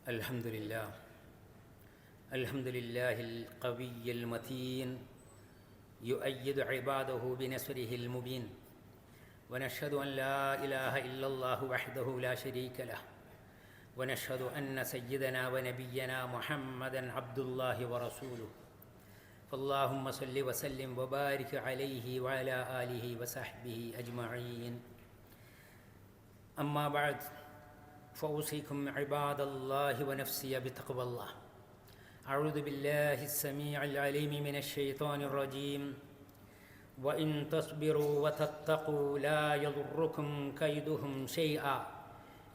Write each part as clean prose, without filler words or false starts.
الحمد لله القوي المتين يؤيد عباده بنصره المبين ونشهد أن لا إله إلا الله وحده لا شريك له ونشهد أن سيدنا ونبينا محمدا عبد الله ورسوله فاللهم صل وسلم وبارك عليه وعلى آله وصحبه أجمعين أما بعد فأوصيكم عباد الله ونفسي بتقوى الله أعوذ بالله السميع العليم من الشيطان الرجيم وإن تصبروا وتتقوا لا يضركم كيدهم شيئا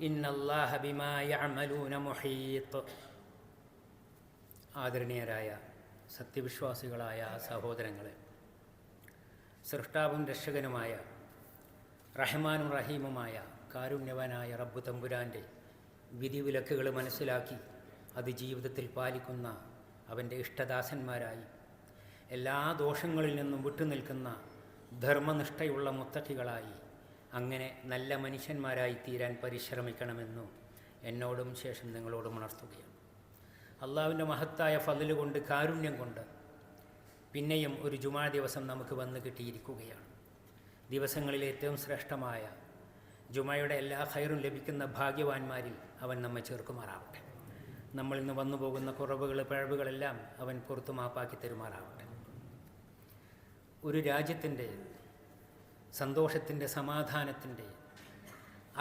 إن الله بما يعملون محيط. ആദരണീയരായ സത്യവിശ്വാസികളായ സഹോദരങ്ങളെ, സൃഷ്ടാവും രക്ഷകനുമായ റഹ്മാനും റഹീമുമായ കാരുണ്യവാനായ റബ്ബ് തമ്പുരാൻ്റെ വിധിവിലക്കുകൾ മനസ്സിലാക്കി അത് ജീവിതത്തിൽ പാലിക്കുന്ന അവൻ്റെ ഇഷ്ടദാസന്മാരായി എല്ലാ ദോഷങ്ങളിൽ നിന്നും വിട്ടുനിൽക്കുന്ന ധർമ്മനിഷ്ഠയുള്ള മുത്തഖികളായി അങ്ങനെ നല്ല മനുഷ്യന്മാരായി തീരാൻ പരിശ്രമിക്കണമെന്നു എന്നോടും ശേഷം നിങ്ങളോടും ഉണർത്തുകയാണ്. അള്ളാഹുവിൻ്റെ മഹത്തായ ഫضل കൊണ്ട്, കാരുണ്യം കൊണ്ട് പിന്നെയും ഒരു ജുമാ ദിവസം നമുക്ക് വന്നു കിട്ടിയിരിക്കുകയാണ്. ദിവസങ്ങളിൽ ഏറ്റവും ശ്രേഷ്ഠമായ ജുമയുടെ എല്ലാ ഖൈറും ലഭിക്കുന്ന ഭാഗ്യവാന്മാരിൽ അവൻ നമ്മെ ചേർക്കുമാറാവട്ടെ. നമ്മളിൽ നിന്ന് വന്നു പോകുന്ന കുറവുകൾ, പിഴവുകളെല്ലാം അവൻ പുറത്തു മാപ്പാക്കി തരുമാറാവട്ടെ. ഒരു രാജ്യത്തിൻ്റെ സന്തോഷത്തിൻ്റെ, സമാധാനത്തിൻ്റെ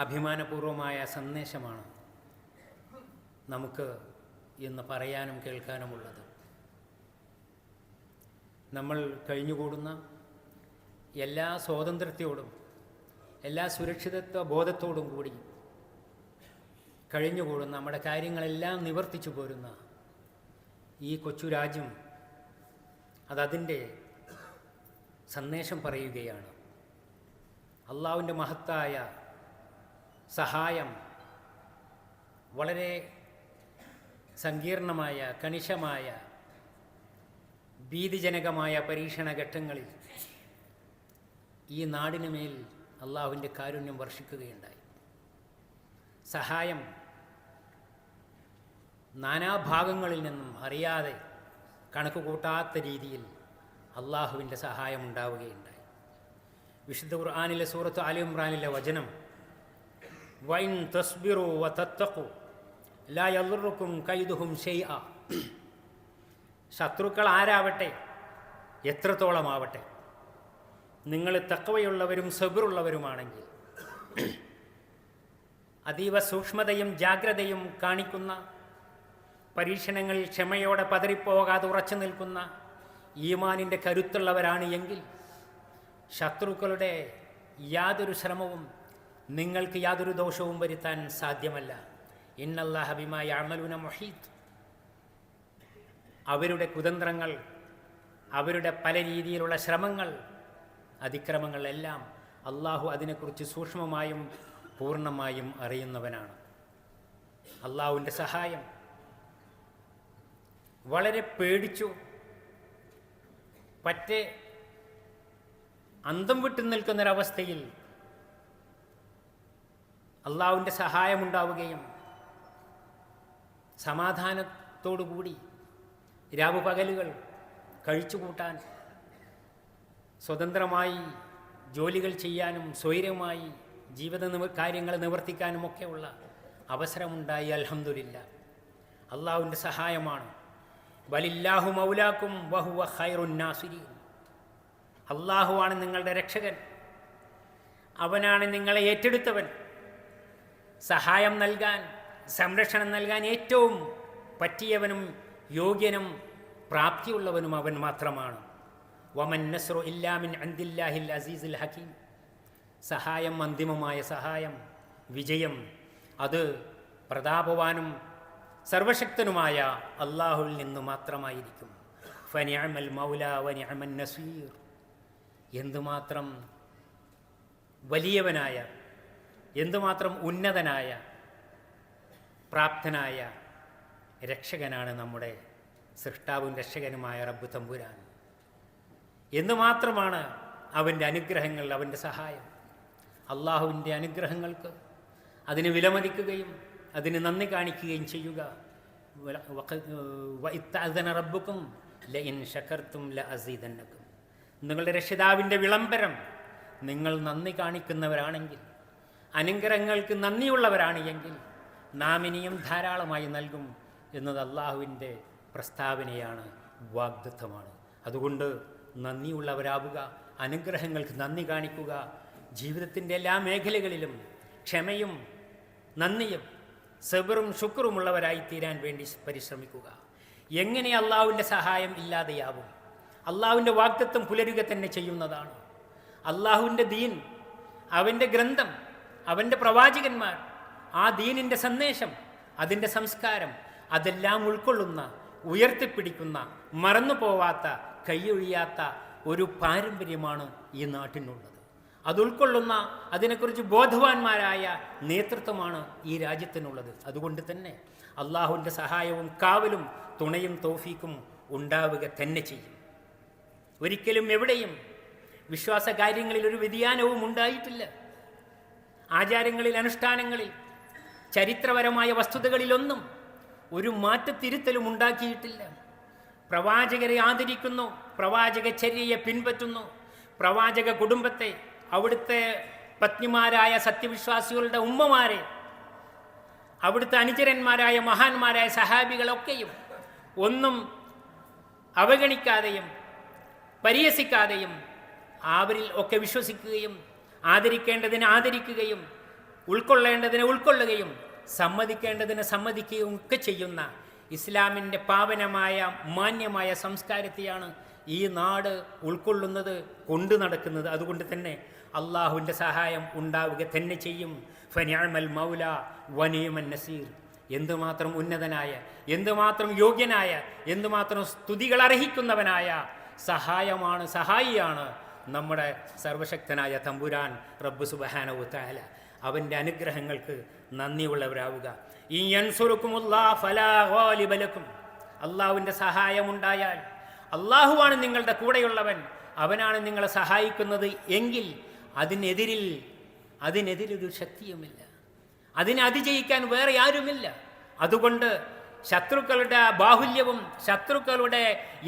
അഭിമാനപൂർവമായ സന്ദേശമാണ് നമുക്ക് ഇന്ന് പറയാനും കേൾക്കാനുമുള്ളത്. നമ്മൾ കഴിഞ്ഞുകൂടുന്ന എല്ലാ സ്വാതന്ത്ര്യത്തോടും എല്ലാ സുരക്ഷിതത്വ ബോധത്തോടും കൂടി കഴിഞ്ഞുകൂടുന്ന, നമ്മുടെ കാര്യങ്ങളെല്ലാം നിവർത്തിച്ചു പോരുന്ന ഈ കൊച്ചു രാജ്യം അതതിൻ്റെ സന്ദേശം പറയുകയാണ്. അള്ളാഹുവിൻ്റെ മഹത്തായ സഹായം വളരെ സങ്കീർണമായ, കണിശമായ, ഭീതിജനകമായ പരീക്ഷണഘട്ടങ്ങളിൽ ഈ നാടിന് മേൽ അള്ളാഹുവിൻ്റെ കാരുണ്യം വർഷിക്കുകയുണ്ടായി. സഹായം നാനാഭാഗങ്ങളിൽ നിന്നും അറിയാതെ, കണക്ക് കൂട്ടാത്ത രീതിയിൽ അള്ളാഹുവിൻ്റെ സഹായം ഉണ്ടാവുകയുണ്ടായി. വിശുദ്ധ ഖുർആനിലെ സൂറത്ത് ആലി ഇമ്രാനിലെ വചനം, വഇൻ തസ്ബിറു വതത്തഖു ലാ യദുറുക്കും കൈദുഹും ശൈഅ. ശത്രുക്കൾ ആരാവട്ടെ, എത്രത്തോളമാവട്ടെ, നിങ്ങൾ തഖ്വയുള്ളവരും സബറുള്ളവരുമാണെങ്കിൽ, അതീവ സൂക്ഷ്മതയും ജാഗ്രതയും കാണിക്കുന്ന, പരീക്ഷണങ്ങളിൽ ക്ഷമയോടെ പതറിപ്പോകാതെ ഉറച്ചു നിൽക്കുന്ന ഈമാനിൻ്റെ കരുത്തുള്ളവരാണ് എങ്കിൽ ശത്രുക്കളുടെ യാതൊരു ശ്രമവും നിങ്ങൾക്ക് യാതൊരു ദോഷവും വരുത്താൻ സാധ്യമല്ല. ഇന്നല്ലാഹ ബിമാ യഅമലൂന മുഹീത്ത്. അവരുടെ കുതന്ത്രങ്ങൾ, അവരുടെ പല രീതിയിലുള്ള ശ്രമങ്ങൾ, അതിക്രമങ്ങളെല്ലാം അള്ളാഹു അതിനെക്കുറിച്ച് സൂക്ഷ്മമായും പൂർണ്ണമായും അറിയുന്നവനാണ്. അള്ളാഹുവിൻ്റെ സഹായം വളരെ പേടിച്ചു പറ്റെ അന്തം വിട്ടു നിൽക്കുന്നൊരവസ്ഥയിൽ അള്ളാഹുവിൻ്റെ സഹായമുണ്ടാവുകയും സമാധാനത്തോടുകൂടി രാവുപകലുകൾ കഴിച്ചുകൂട്ടാൻ, സ്വതന്ത്രമായി ജോലികൾ ചെയ്യാനും സ്വൈര്യമായി ജീവിത കാര്യങ്ങൾ നിവർത്തിക്കാനുമൊക്കെയുള്ള അവസരമുണ്ടായി. അൽഹംദുലില്ലാ, അള്ളാഹുവിൻ്റെ സഹായമാണ്. വലില്ലാഹു മൗലാക്കും വഹുവ ഖൈറുൻ നാസിരീൻ. അള്ളാഹുവാണ് നിങ്ങളുടെ രക്ഷകൻ, അവനാണ് നിങ്ങളെ ഏറ്റെടുത്തവൻ. സഹായം നൽകാൻ, സംരക്ഷണം നൽകാൻ ഏറ്റവും പറ്റിയവനും യോഗ്യനും പ്രാപ്തിയുള്ളവനും അവൻ മാത്രമാണ്. വമൻ നസ്റു ഇല്ലാ മിൻ ഇൻദില്ലാഹിൽ അസീസിൽ ഹകീം. സഹായം, അന്തിമമായ സഹായം, വിജയം, അത് പ്രതാപവാനും സർവശക്തനുമായ അള്ളാഹുവിൽ നിന്ന് മാത്രമായിരിക്കും. ഫനിഅമൽ മൗല വനിഅമൻ നസീർ. എന്തുമാത്രം വലിയവനായ, എന്തുമാത്രം ഉന്നതനായ, പ്രാപ്തനായ രക്ഷകനാണ് നമ്മുടെ സൃഷ്ടാവും രക്ഷകനുമായ റബ്ബ് തമ്പുരാൻ. എന്തുമാത്രമാണ് അവൻ്റെ അനുഗ്രഹങ്ങൾ, അവൻ്റെ സഹായം. അള്ളാഹുവിൻ്റെ അനുഗ്രഹങ്ങൾക്ക് അതിന് വിലമതിക്കുകയും അതിന് നന്ദി കാണിക്കുകയും ചെയ്യുക. റബ്ബുക്കും ലഇൻ ശകർത്തും ലഅസീദന്നകും. നിങ്ങളുടെ രക്ഷിതാവിൻ്റെ വിളംബരം നിങ്ങൾ നന്ദി കാണിക്കുന്നവരാണെങ്കിൽ, അനുഗ്രഹങ്ങൾക്ക് നന്ദിയുള്ളവരാണ് എങ്കിൽ നാം ഇനിയും ധാരാളമായി നൽകും എന്നത് അള്ളാഹുവിൻ്റെ പ്രസ്താവനയാണ്, വാഗ്ദത്തമാണ്. അതുകൊണ്ട് നന്ദിയുള്ളവരാവുക, അനുഗ്രഹങ്ങൾക്ക് നന്ദി കാണിക്കുക. ജീവിതത്തിൻ്റെ എല്ലാ മേഖലകളിലും ക്ഷമയും നന്ദിയും സബറും ശുക്റുമുള്ളവരായി തീരാൻ വേണ്ടി പരിശ്രമിക്കുക. എങ്ങനെ അള്ളാഹുവിൻ്റെ സഹായം ഇല്ലാതെയാവും? അള്ളാഹുവിൻ്റെ വാഗ്ദത്തം പുലരുക തന്നെ ചെയ്യുന്നതാണ്. അള്ളാഹുവിൻ്റെ ദീൻ, അവൻ്റെ ഗ്രന്ഥം, അവൻ്റെ പ്രവാചകന്മാർ, ആ ദീനിൻ്റെ സന്ദേശം, അതിൻ്റെ സംസ്കാരം, അതെല്ലാം ഉൾക്കൊള്ളുന്ന, ഉയർത്തിപ്പിടിക്കുന്ന, മറന്നു പോവാത്ത, കൈയൊഴിയാത്ത ഒരു പാരമ്പര്യമാണ് ഈ നാട്ടിനുള്ളത്. അത് ഉൾക്കൊള്ളുന്ന, അതിനെക്കുറിച്ച് ബോധവാന്മാരായ നേതൃത്വമാണ് ഈ രാജ്യത്തിനുള്ളത്. അതുകൊണ്ട് തന്നെ അള്ളാഹുവിൻ്റെ സഹായവും കാവലും തുണയും തൗഫീക്കും ഉണ്ടാവുക തന്നെ ചെയ്യും. ഒരിക്കലും എവിടെയും വിശ്വാസ കാര്യങ്ങളിൽ ഒരു വ്യതിയാനവും ഉണ്ടായിട്ടില്ല. ആചാരങ്ങളിൽ, അനുഷ്ഠാനങ്ങളിൽ, ചരിത്രപരമായ വസ്തുതകളിലൊന്നും ഒരു മാറ്റത്തിരുത്തലും ഉണ്ടാക്കിയിട്ടില്ല. പ്രവാചകരെ ആദരിക്കുന്നു, പ്രവാചക ചര്യയെ പിൻപറ്റുന്നു, പ്രവാചക കുടുംബത്തെ, അവിടുത്തെ പത്നിമാരായ സത്യവിശ്വാസികളുടെ ഉമ്മമാരെ, അവിടുത്തെ അനുചരന്മാരായ മഹാന്മാരായ സഹാബികളൊക്കെയും ഒന്നും അവഗണിക്കാതെയും പരിഹസിക്കാതെയും അവരിൽ ഒക്കെ വിശ്വസിക്കുകയും ആദരിക്കേണ്ടതിനെ ആദരിക്കുകയും ഉൾക്കൊള്ളേണ്ടതിനെ ഉൾക്കൊള്ളുകയും സമ്മതിക്കേണ്ടതിനെ സമ്മതിക്കുകയും ഒക്കെ ചെയ്യുന്ന ഇസ്ലാമിൻ്റെ പാവനമായ മാന്യമായ സംസ്കാരത്തെയാണ് ഈ നാട് ഉൾക്കൊള്ളുന്നത്, കൊണ്ടു നടക്കുന്നത്. അതുകൊണ്ട് തന്നെ അള്ളാഹുവിൻ്റെ സഹായം ഉണ്ടാവുക തന്നെ ചെയ്യും. ഫനിഅമൽ മൗല വനിയമൻ നസീർ. എന്തുമാത്രം ഉന്നതനായ, എന്തുമാത്രം യോഗ്യനായ, എന്തുമാത്രം സ്തുതികൾ അർഹിക്കുന്നവനായ സഹായിയാണ് നമ്മുടെ സർവശക്തനായ തമ്പുരാൻ റബ്ബ് സുബ്ഹാനഹു തആല. അവൻ്റെ അനുഗ്രഹങ്ങൾക്ക് നന്ദിയുള്ളവരാവുക. ഇൻ യൻസുറുകുമുല്ലാഹു ഫലാ ഗാലിബ ലക്കും. അള്ളാഹുവിൻ്റെ സഹായമുണ്ടായാൽ, അള്ളാഹുവാണ് നിങ്ങളുടെ കൂടെയുള്ളവൻ, അവനാണ് നിങ്ങളെ സഹായിക്കുന്നത് എങ്കിൽ അതിനെതിരൊരു ശക്തിയുമില്ല, അതിനെ അതിജയിക്കാൻ വേറെ ആരുമില്ല. അതുകൊണ്ട് ശത്രുക്കളുടെ ബാഹുല്യവും ശത്രുക്കളുടെ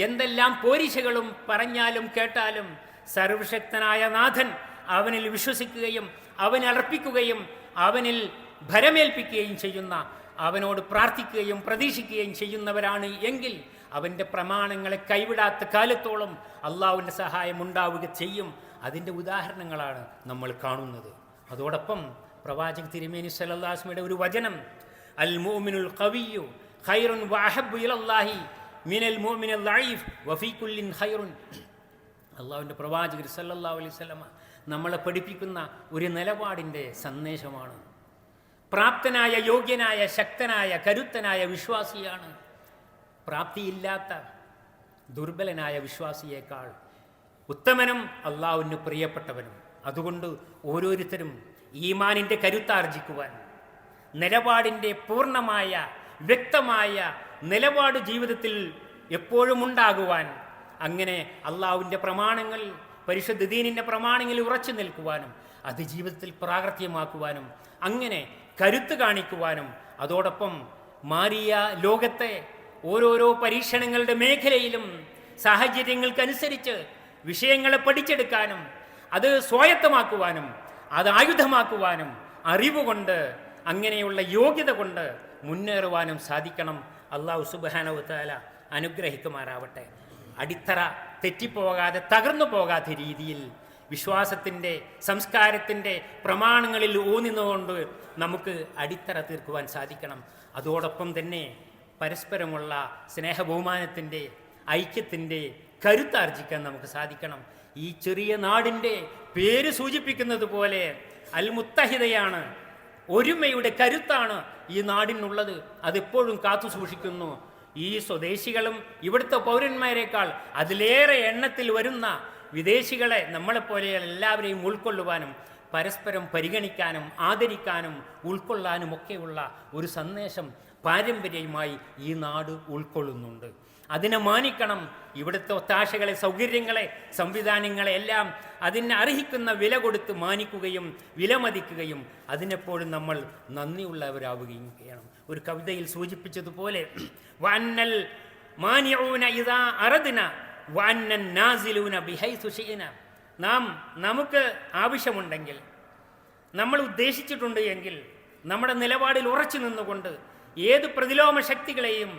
എന്തെല്ലാം പോരിശകളും പറഞ്ഞാലും കേട്ടാലും സർവശക്തനായ നാഥൻ അവനിൽ വിശ്വസിക്കുകയും അവനെ അർപ്പിക്കുകയും അവനിൽ ഭരമേൽപ്പിക്കുകയും ചെയ്യുന്ന, അവനോട് പ്രാർത്ഥിക്കുകയും പ്രതീക്ഷിക്കുകയും ചെയ്യുന്നവരാണ് എങ്കിൽ അവൻ്റെ പ്രമാണങ്ങളെ കൈവിടാത്ത കാലത്തോളം അള്ളാഹുവിൻ്റെ സഹായം ഉണ്ടാവുക ചെയ്യും. അതിൻ്റെ ഉദാഹരണങ്ങളാണ് നമ്മൾ കാണുന്നത്. അതോടൊപ്പം പ്രവാചക തിരുമേനി സല്ലല്ലാഹു അലൈഹി വസല്ലമയുടെ ഒരു വചനം, അൽ മുഅ്മിനുൽ ഖവിയ്യു ഖൈറുൻ വഅഹബ്ബു ഇലല്ലാഹി മിനൽ മുഅ്മിനിൽ ദഈഫ് വഫീ കുല്ലിൻ ഖൈറുൻ. അള്ളാഹുവിൻ്റെ പ്രവാചകർ സല്ലല്ലാഹു അലൈഹി വസല്ലമ നമ്മളെ പഠിപ്പിക്കുന്ന ഒരു നിലപാടിൻ്റെ സന്ദേശമാണ്. പ്രാപ്തനായ, യോഗ്യനായ, ശക്തനായ, കരുത്തനായ വിശ്വാസിയാണ് പ്രാപ്തിയില്ലാത്ത ദുർബലനായ വിശ്വാസിയേക്കാൾ ഉത്തമനും അള്ളാഹുവിന് പ്രിയപ്പെട്ടവനും. അതുകൊണ്ട് ഓരോരുത്തരും ഈമാനിൻ്റെ കരുത്താർജിക്കുവാൻ, നിലപാടിൻ്റെ പൂർണ്ണമായ വ്യക്തമായ നിലപാട് ജീവിതത്തിൽ എപ്പോഴും ഉണ്ടാകുവാൻ, അങ്ങനെ അള്ളാഹുവിൻ്റെ പ്രമാണങ്ങൾ, പരിശുദ്ധ ദീനിൻ്റെ പ്രമാണങ്ങളിൽ ഉറച്ചു നിൽക്കുവാനും അത് ജീവിതത്തിൽ പ്രാവർത്തികമാക്കുവാനും അങ്ങനെ കരുത്ത് കാണിക്കുവാനും, അതോടൊപ്പം മാറിയ ലോകത്തെ ഓരോരോ പരീക്ഷണങ്ങളുടെ മേഖലയിലും സാഹചര്യങ്ങൾക്കനുസരിച്ച് വിഷയങ്ങളെ പഠിച്ചെടുക്കാനും അത് സ്വായത്തമാക്കുവാനും അത് ആയുധമാക്കുവാനും അറിവുകൊണ്ട്, അങ്ങനെയുള്ള യോഗ്യത കൊണ്ട് മുന്നേറുവാനും സാധിക്കണം. അല്ലാഹു സുബ്ഹാനഹു തആല അനുഗ്രഹിക്കുമാറാവട്ടെ. അടിത്തറ തെറ്റിപ്പോകാതെ, തകർന്നു പോകാത്ത രീതിയിൽ വിശ്വാസത്തിൻ്റെ, സംസ്കാരത്തിൻ്റെ പ്രമാണങ്ങളിൽ ഊന്നിന്നുകൊണ്ട് നമുക്ക് അടിത്തറ തീർക്കുവാൻ സാധിക്കണം. അതോടൊപ്പം തന്നെ പരസ്പരമുള്ള സ്നേഹബഹുമാനത്തിൻ്റെ, ഐക്യത്തിൻ്റെ കരുത്താർജിക്കാൻ നമുക്ക് സാധിക്കണം. ഈ ചെറിയ നാടിൻ്റെ പേര് സൂചിപ്പിക്കുന്നത് പോലെ അൽ മുത്തഹിദയാണ്, ഒരുമയുടെ കരുത്താണ് ഈ നാടിനുള്ളത്. അതെപ്പോഴും കാത്തു സൂക്ഷിക്കുന്നു. ഈ സ്വദേശികളും ഇവിടുത്തെ പൗരന്മാരെക്കാൾ അതിലേറെ എണ്ണത്തിൽ വരുന്ന വിദേശികളെ, നമ്മളെപ്പോലെ എല്ലാവരെയും ഉൾക്കൊള്ളുവാനും പരസ്പരം പരിഗണിക്കാനും ആദരിക്കാനും ഉൾക്കൊള്ളാനും ഒക്കെയുള്ള ഒരു സന്ദേശം പാരമ്പര്യമായി ഈ നാട് ഉൾക്കൊള്ളുന്നുണ്ട്. അതിനെ മാനിക്കണം. ഇവിടുത്തെ ഒത്താശകളെ, സൗകര്യങ്ങളെ, സംവിധാനങ്ങളെ എല്ലാം അതിന് അർഹിക്കുന്ന വില കൊടുത്ത് മാനിക്കുകയും വിലമതിക്കുകയും അതിനെപ്പോഴും നമ്മൾ നന്ദിയുള്ളവരാവുകയും ചെയ്യണം. ഒരു കവിതയിൽ സൂചിപ്പിച്ചതുപോലെ വഅന്നൽ മാനിഊന ഇദാ അറദ്ന വഅന്നൻ നാസിലൂന ബിഹൈസു ശിഅന. നമുക്ക് ആവശ്യമുണ്ടെങ്കിൽ, നമ്മൾ ഉദ്ദേശിച്ചിട്ടുണ്ട് എങ്കിൽ നമ്മുടെ നിലപാടിൽ ഉറച്ചു നിന്നുകൊണ്ട് ഏത് പ്രതിലോമ ശക്തികളെയും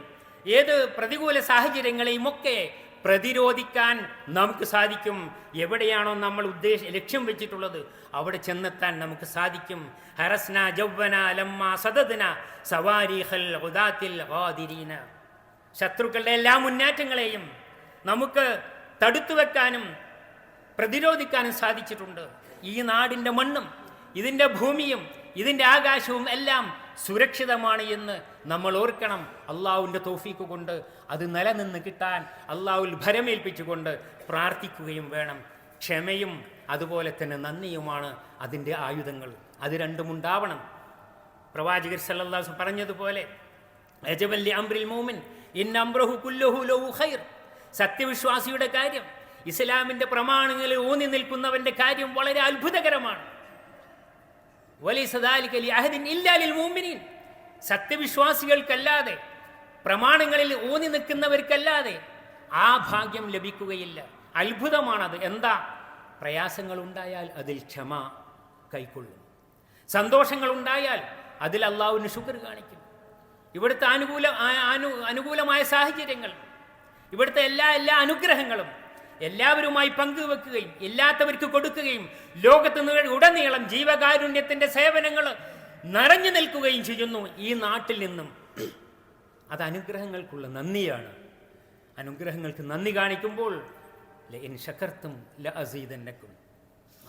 ഏത് പ്രതികൂല സാഹചര്യങ്ങളെയും ഒക്കെ പ്രതിരോധിക്കാൻ നമുക്ക് സാധിക്കും. എവിടെയാണോ നമ്മൾ ലക്ഷ്യം വെച്ചിട്ടുള്ളത് അവിടെ ചെന്നെത്താൻ നമുക്ക് സാധിക്കും. ഹറസ്ന ജവ്വന ലമ്മ സദദ്ന സവാരിഖൽ ഉദാത്തിൽ ഖാദിരീന. ശത്രുക്കളുടെ എല്ലാ മുന്നേറ്റങ്ങളെയും നമുക്ക് തടുത്തു വെക്കാനും പ്രതിരോധിക്കാനും സാധിച്ചിട്ടുണ്ട്. ഈ നാടിൻ്റെ മണ്ണും ഇതിൻ്റെ ഭൂമിയും ഇതിൻ്റെ ആകാശവും എല്ലാം സുരക്ഷിതമാണ് എന്ന് നമ്മൾ ഓർക്കണം. അള്ളാഹുവിൻ്റെ തൗഫീക്ക് കൊണ്ട് അത് നിലനിന്ന് കിട്ടാൻ അള്ളാഹുവിൽ ഭരമേൽപ്പിച്ചുകൊണ്ട് പ്രാർത്ഥിക്കുകയും വേണം. ക്ഷമയും അതുപോലെ തന്നെ നന്ദിയുമാണ് അതിൻ്റെ ആയുധങ്ങൾ. അത് രണ്ടും ഉണ്ടാവണം. പ്രവാചകർ സല്ലല്ലാഹു അലൈഹി വസല്ലം പറഞ്ഞതുപോലെ അജബൽ ലി അംറിൽ മുഅ്മിൻ ഇന്ന അംറഹു കുല്ലുഹു ലഹു ഖൈർ. സത്യവിശ്വാസിയുടെ കാര്യം, ഇസ്ലാമിൻ്റെ പ്രമാണങ്ങളിൽ ഊന്നി നിൽക്കുന്നവൻ്റെ കാര്യം വളരെ അത്ഭുതകരമാണ്. വലൈസ ദാലിക ലിഅഹദിൻ ഇല്ലാ ലിൽ മുഅ്മിനീൻ. സത്യവിശ്വാസികൾക്കല്ലാതെ, പ്രമാണങ്ങളിൽ ഊന്നി നിൽക്കുന്നവർക്കല്ലാതെ ആ ഭാഗ്യം ലഭിക്കുകയില്ല. അത്ഭുതമാണത്. എന്താ? പ്രയാസങ്ങളുണ്ടായാൽ അതിൽ ക്ഷമ കൈക്കൊള്ളും. സന്തോഷങ്ങളുണ്ടായാൽ അതിൽ അള്ളാഹുവിന് ശുക്ർ കാണിക്കും. ഇവിടുത്തെ അനുകൂലമായ സാഹചര്യങ്ങൾ, ഇവിടുത്തെ എല്ലാ അനുഗ്രഹങ്ങളും എല്ലാവരുമായി പങ്കുവെക്കുകയും ഇല്ലാത്തവർക്ക് കൊടുക്കുകയും ലോകത്ത് ഉടനീളം ജീവകാരുണ്യത്തിൻ്റെ സേവനങ്ങൾ നിറഞ്ഞു നിൽക്കുകയും ചെയ്യുന്നു ഈ നാട്ടിൽ നിന്നും. അത് അനുഗ്രഹങ്ങൾക്കുള്ള നന്ദിയാണ്. അനുഗ്രഹങ്ങൾക്ക് നന്ദി കാണിക്കുമ്പോൾ ലഇൻ ശകർത്തും ലഅസീദന്നക്കും.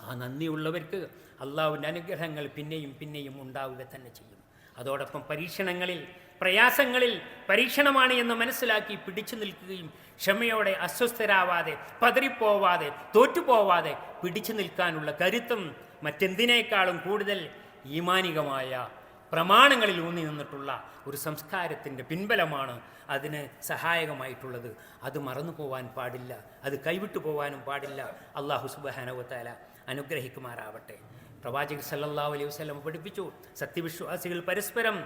ആ നന്ദിയുള്ളവർക്ക് അള്ളാഹുവിൻ്റെ അനുഗ്രഹങ്ങൾ പിന്നെയും പിന്നെയും ഉണ്ടാവുക തന്നെ ചെയ്യും. അതോടൊപ്പം പരീക്ഷണങ്ങളിൽ, പ്രയാസങ്ങളിൽ പരീക്ഷണമാണ് എന്ന് മനസ്സിലാക്കി പിടിച്ചു നിൽക്കുകയും ക്ഷമയോടെ അസ്വസ്ഥരാവാതെ, പതറിപ്പോവാതെ, തോറ്റുപോവാതെ പിടിച്ചു നിൽക്കാനുള്ള കരുത്തും മറ്റെന്തിനേക്കാളും കൂടുതൽ ഈമാനികമായ പ്രമാണങ്ങളിൽ ഊന്നി നിന്നിട്ടുള്ള ഒരു സംസ്കാരത്തിൻ്റെ പിൻബലമാണ് അതിന് സഹായകമായിട്ടുള്ളത്. അത് മറന്നു പോവാൻ പാടില്ല, അത് കൈവിട്ടു പോവാനും പാടില്ല. അല്ലാഹു സുബ്ഹാനഹു വ തആല അനുഗ്രഹിക്കുമാറാവട്ടെ. പ്രവാചകർ സല്ലല്ലാഹു അലൈഹി വസല്ലം പഠിപ്പിച്ചു, സത്യവിശ്വാസികൾ പരസ്പരം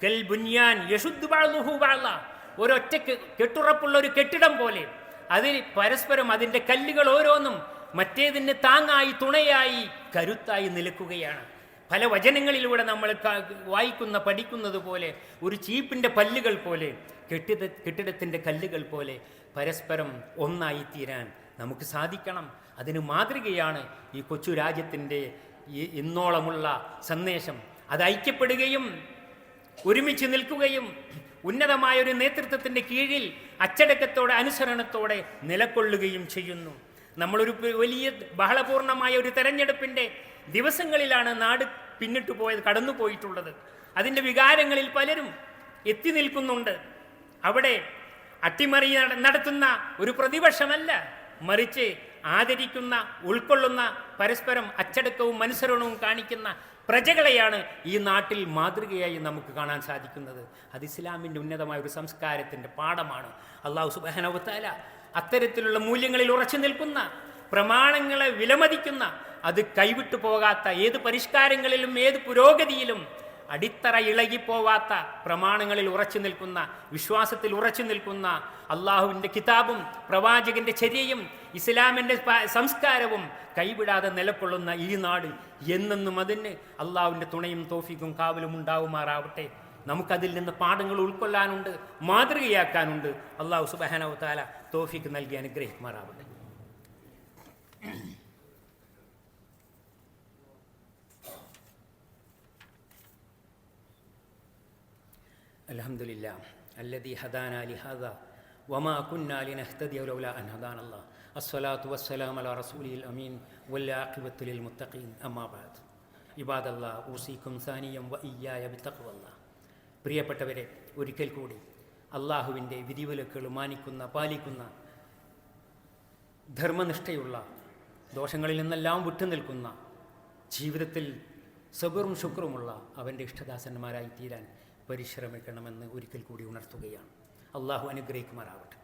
കൽ ബുനിയാൻ യശുദ്ദു ബഅ്ദുഹു ബഅ്ദ. ഒരൊറ്റ കെട്ടുറപ്പുള്ള ഒരു കെട്ടിടം പോലെ അതിൽ പരസ്പരം അതിൻ്റെ കല്ലുകൾ ഓരോന്നും മറ്റേതിന് താങ്ങായി, തുണയായി, കരുത്തായി നിൽക്കുകയാണ്. പല വചനങ്ങളിലൂടെ നമ്മൾ പഠിക്കുന്നത് പോലെ ഒരു ചീപ്പിൻ്റെ പല്ലുകൾ പോലെ, കെട്ടിടത്തിൻ്റെ കല്ലുകൾ പോലെ പരസ്പരം ഒന്നായിത്തീരാൻ നമുക്ക് സാധിക്കണം. അതിന് മാതൃകയാണ് ഈ കൊച്ചു രാജ്യത്തിൻ്റെ ഇന്നോളമുള്ള സന്ദേശം. അത് ഐക്യപ്പെടുകയും ഒരുമിച്ച് നിൽക്കുകയും ഉന്നതമായ ഒരു നേതൃത്വത്തിൻ്റെ കീഴിൽ അച്ചടക്കത്തോടെ, അനുസരണത്തോടെ നിലകൊള്ളുകയും ചെയ്യുന്നു. നമ്മളൊരു വലിയ ബഹളപൂർണമായ ഒരു തെരഞ്ഞെടുപ്പിൻ്റെ ദിവസങ്ങളിലാണ് നാട് പിന്നിട്ട് കടന്നു പോയിട്ടുള്ളത്. അതിൻ്റെ വികാരങ്ങളിൽ പലരും എത്തി നിൽക്കുന്നുണ്ട്. അവിടെ അട്ടിമറി നടത്തുന്ന ഒരു പ്രതിപക്ഷമല്ല, മറിച്ച് ആദരിക്കുന്ന, ഉൾക്കൊള്ളുന്ന, പരസ്പരം അച്ചടക്കവും അനുസരണവും കാണിക്കുന്ന പ്രജകളെയാണ് ഈ നാട്ടിൽ മാതൃകയായി നമുക്ക് കാണാൻ സാധിക്കുന്നത്. അത് ഇസ്ലാമിൻ്റെ ഉന്നതമായ ഒരു സംസ്കാരത്തിൻ്റെ പാഠമാണ്. അല്ലാഹു സുബ്ഹാനഹു വ തആല അത്തരത്തിലുള്ള മൂല്യങ്ങളിൽ ഉറച്ചു നിൽക്കുന്ന, പ്രമാണങ്ങളെ വിലമതിക്കുന്ന, അത് കൈവിട്ടു പോകാത്ത, ഏത് പരിഷ്കാരങ്ങളിലും ഏത് പുരോഗതിയിലും അടിത്തറ ഇളകിപ്പോവാത്ത പ്രമാണങ്ങളിൽ ഉറച്ചു നിൽക്കുന്ന, വിശ്വാസത്തിൽ ഉറച്ചു നിൽക്കുന്ന, അള്ളാഹുവിൻ്റെ കിതാബും പ്രവാചകൻ്റെ ചര്യയും ഇസ്ലാമിൻ്റെ സംസ്കാരവും കൈവിടാതെ നിലകൊള്ളുന്ന ഈ നാട് എന്നെന്നും അതിന് അള്ളാഹുവിൻ്റെ തുണയും തൗഫീഖും കാവലും ഉണ്ടാവുമാറാവട്ടെ. നമുക്കതിൽ നിന്ന് പാഠങ്ങൾ ഉൾക്കൊള്ളാനുണ്ട്, മാതൃകയാക്കാനുണ്ട്. അള്ളാഹു സുബ്ഹാനഹു വ തആല തൗഫീഖ് നൽകി അനുഗ്രഹിക്കുമാറാവട്ടെ. അൽഹംദുലില്ലാഹ് അല്ലദീ ഹദാനാ ലിഹാദാ വമാ കുന്നാ ലിനഹ്തദിയ ലൗലാ അൻ ഹദാനല്ലാഹ് അസ്സലാത്തു വസ്സലാമു അലാ റസൂലിൽ അമീൻ വൽആഖിബത്തു ലിൽ മുത്തഖീൻ അമ്മാ ബഅദ്. ഇബാദല്ലാഹ് ഊസീകും സാനിയം വ ഇയ്യായ ബിത്തഖ്വല്ലാഹ്. പ്രിയപ്പെട്ടവരെ, ഒരിക്കൽ കൂടി അള്ളാഹുവിൻ്റെ വിധിവിലക്കുകൾ മാനിക്കുന്ന, പാലിക്കുന്ന, ധർമ്മനിഷ്ഠയുള്ള, ദോഷങ്ങളിൽ നിന്നെല്ലാം വിട്ടുനിൽക്കുന്ന, ജീവിതത്തിൽ സബറും ശുക്രുമുള്ള അവൻ്റെ ഇഷ്ടദാസന്മാരായി തീരാൻ പരിശ്രമിക്കണമെന്ന് ഒരിക്കൽ കൂടി ഉണർത്തുകയാണ്. അള്ളാഹു അനുഗ്രഹിക്കുമാറാവട്ടെ.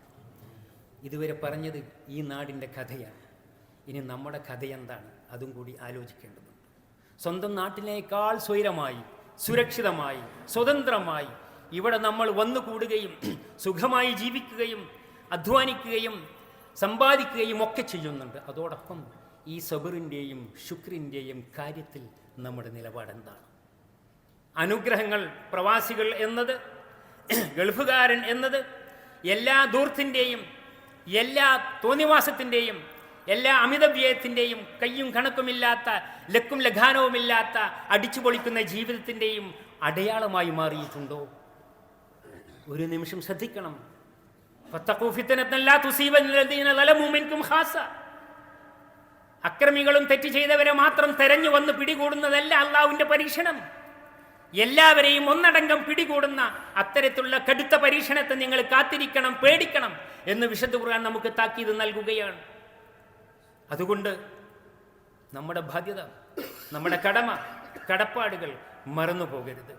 ഇതുവരെ പറഞ്ഞത് ഈ നാടിൻ്റെ കഥയാണ്. ഇനി നമ്മുടെ കഥ എന്താണ്, അതും കൂടി ആലോചിക്കേണ്ടതുണ്ട്. സ്വന്തം നാട്ടിനേക്കാൾ സ്വൈരമായി, സുരക്ഷിതമായി, സ്വതന്ത്രമായി ഇവിടെ നമ്മൾ വന്നുകൂടുകയും സുഖമായി ജീവിക്കുകയും അധ്വാനിക്കുകയും സമ്പാദിക്കുകയും ഒക്കെ ചെയ്യുന്നുണ്ട്. അതോടൊപ്പം ഈ സബറിൻ്റെയും ശുക്രിൻ്റെയും കാര്യത്തിൽ നമ്മുടെ നിലപാടെന്താണ്? അനുഗ്രഹങ്ങൾ, പ്രവാസികൾ എന്നത്, ഗൾഫുകാരൻ എന്നത് എല്ലാ ദൂർത്തിൻ്റെയും എല്ലാ തോന്നിവാസത്തിൻ്റെയും എല്ലാ അമിതവ്യയത്തിൻ്റെയും കയ്യും കണക്കുമില്ലാത്ത ലക്കും ലഘാനവുമില്ലാത്ത അടിച്ചു പൊളിക്കുന്ന ജീവിതത്തിൻ്റെയും അടയാളമായി മാറിയിട്ടുണ്ടോ? ഒരു നിമിഷം ശ്രദ്ധിക്കണം. അക്രമികളും തെറ്റ് ചെയ്തവരെ മാത്രം തെരഞ്ഞു വന്ന് പിടികൂടുന്നതല്ല അള്ളാഹുവിൻ്റെ പരീക്ഷണം. എല്ലാവരെയും ഒന്നടങ്കം പിടികൂടുന്ന അത്തരത്തിലുള്ള കടുത്ത പരീക്ഷണത്തെ നിങ്ങൾ കാത്തിരിക്കണം, പേടിക്കണം എന്ന് വിശുദ്ധ ഖുർആൻ നമുക്ക് താക്കീത് നൽകുകയാണ്. അതുകൊണ്ട് നമ്മുടെ ബാധ്യത, നമ്മുടെ കടമ, കടപ്പാടുകൾ മറന്നു പോകരുത്.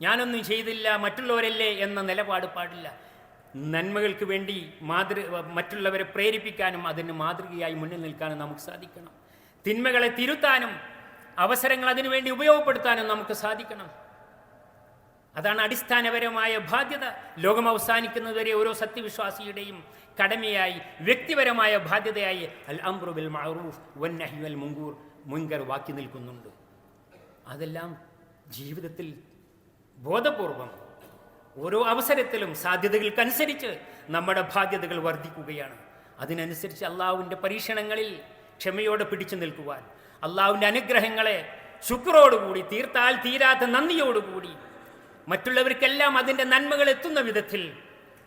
ഞാനൊന്നും ചെയ്തില്ല, മറ്റുള്ളവരല്ലേ എന്ന നിലപാട് പാടില്ല. നന്മകൾക്ക് വേണ്ടി മറ്റുള്ളവരെ പ്രേരിപ്പിക്കാനും അതിന് മാതൃകയായി മുന്നിൽ നിൽക്കാനും നമുക്ക് സാധിക്കണം. തിന്മകളെ തിരുത്താനും അവസരങ്ങൾ അതിനുവേണ്ടി ഉപയോഗപ്പെടുത്താനും നമുക്ക് സാധിക്കണം. അതാണ് അടിസ്ഥാനപരമായ ബാധ്യത. ലോകം അവസാനിക്കുന്നതുവരെ ഓരോ സത്യവിശ്വാസിയുടെയും കടമയായി, വ്യക്തിപരമായ ബാധ്യതയായി അൽ അംറു ബിൽ മഅറൂഫ് വന്നഹ്യു അനിൽ മുൻകർ ബാക്കി നിൽക്കുന്നുണ്ട്. അതെല്ലാം ജീവിതത്തിൽ ബോധപൂർവം ഓരോ അവസരത്തിലും സാധ്യതകൾക്കനുസരിച്ച് നമ്മുടെ ബാധ്യതകൾ വർദ്ധിക്കുകയാണ്. അതിനനുസരിച്ച് അള്ളാഹുവിൻ്റെ പരീക്ഷണങ്ങളിൽ ക്ഷമയോടെ പിടിച്ചു നിൽക്കുവാൻ, അള്ളാഹുവിൻ്റെ അനുഗ്രഹങ്ങളെ ശുക്രോടുകൂടി, തീർത്താൽ തീരാത്ത നന്ദിയോടുകൂടി മറ്റുള്ളവർക്കെല്ലാം അതിൻ്റെ നന്മകൾ എത്തുന്ന വിധത്തിൽ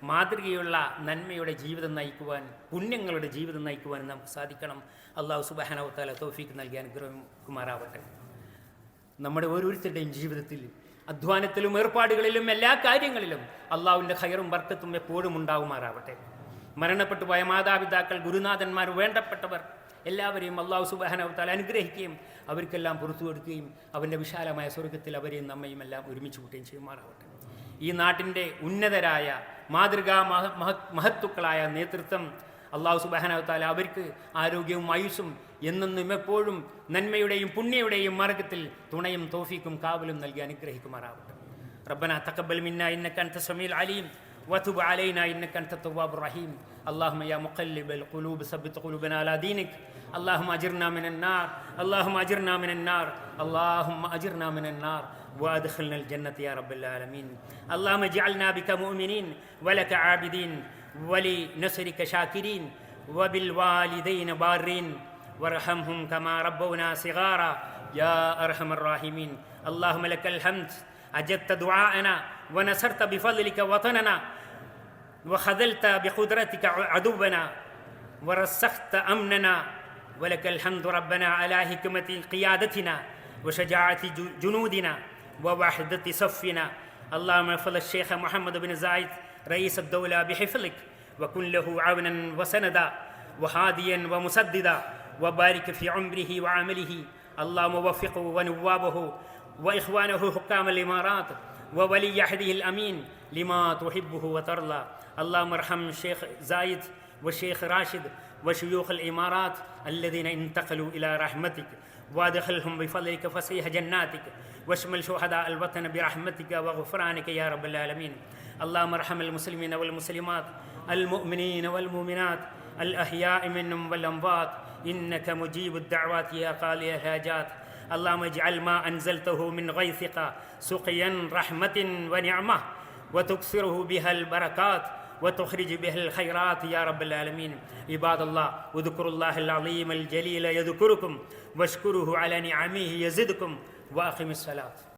മാതൃകയുള്ള നന്മയുടെ ജീവിതം നയിക്കുവാൻ, പുണ്യങ്ങളുടെ ജീവിതം നയിക്കുവാൻ നമുക്ക് സാധിക്കണം. അള്ളാഹു സുബ്ഹാനഹു വ തആല തൗഫീഖ് നൽകി അനുഗ്രഹിക്കുമാറാവട്ടെ. നമ്മുടെ ഓരോരുത്തരുടെയും ജീവിതത്തിൽ അധ്വാനത്തിലും ഏർപ്പാടുകളിലും എല്ലാ കാര്യങ്ങളിലും അള്ളാഹുവിൻ്റെ ഖൈറും ബർക്കത്തും എപ്പോഴും ഉണ്ടാകുമാറാവട്ടെ. മരണപ്പെട്ടു പോയ മാതാപിതാക്കൾ, ഗുരുനാഥന്മാർ, വേണ്ടപ്പെട്ടവർ എല്ലാവരെയും അള്ളാഹു സുബ്ഹാനഹു വ തആല അനുഗ്രഹിക്കുകയും അവർക്കെല്ലാം പുറത്തു കൊടുക്കുകയും അവൻ്റെ വിശാലമായ സ്വർഗ്ഗത്തിൽ അവരെയും നമ്മയും എല്ലാം ഒരുമിച്ച് കൂട്ടുകയും ചെയ്യുമാറാവട്ടെ. ഈ നാട്ടിൻ്റെ ഉന്നതരായ മാതൃകാ മഹത്തുക്കളായ നേതൃത്വം അള്ളാഹു സുബ്ഹാനഹു വ തആല അവർക്ക് ആരോഗ്യവും ആയുസ്സും എന്നെന്നും എപ്പോഴും നന്മയുടെയും പുണ്യയുടെയും മാർഗത്തിൽ തുണയും തൗഫീഖും കാവലും നൽകി അനുഗ്രഹിക്കുമാറാവട്ടെ. റബ്ബനാ തഖബ്ബൽ മിന്നാ ഇന്നക അൻത സമീഉൽ അലീം വതുബ് അലൈനാ ഇന്നക അൻത തവ്വാബുർ റഹീം. اللهم يا مقلب القلوب ثبت قلوبنا على دينك. اللهم أجرنا من النار، اللهم أجرنا من النار، اللهم أجرنا من النار وأدخلنا الجنة يا رب العالمين. اللهم اجعلنا بك مؤمنين ولك عابدين ولنصرك شاكرين وبالوالدين بارين وارحمهم كما ربونا صغارا يا أرحم الراحمين. اللهم لك الحمد، أجبت دعاءنا ونصرت بفضلك وطننا وخذلت بقدرتك عدونا ورسخت أمننا. ولك الحمد ربنا على حكمة قيادتنا وشجاعة جنودنا ووحدة صفنا. اللهم احفظ الشيخ محمد بن زايد رئيس الدولة بحفظك وكن له عونا وسندا وهاديا ومسددا وبارك في عمره وعمله. اللهم وفقه ونوابه وإخوانه حكام الإمارات وولي عهده الأمين لما تحبه وترضى. اللهم ارحم الشيخ زايد والشيخ راشد وشيوخ الإمارات الذين انتقلوا إلى رحمتك وادخلهم بفضلك فسيح جناتك واشمل شهداء الوطن برحمتك وغفرانك يا رب العالمين. اللهم ارحم المسلمين والمسلمات، المؤمنين والمؤمنات، الأحياء منهم والأموات، إنك مجيب الدعوات يا قاضي الحاجات. اللهم اجعل ما أنزلته من غيثك سقيا رحمة ونعمة وتكثره بها البركات وتخرج بها الخيرات يا رب العالمين. عباد الله، اذكروا الله العظيم الجليل يذكركم واشكروه على نعمه يزدكم وأقم الصلاة.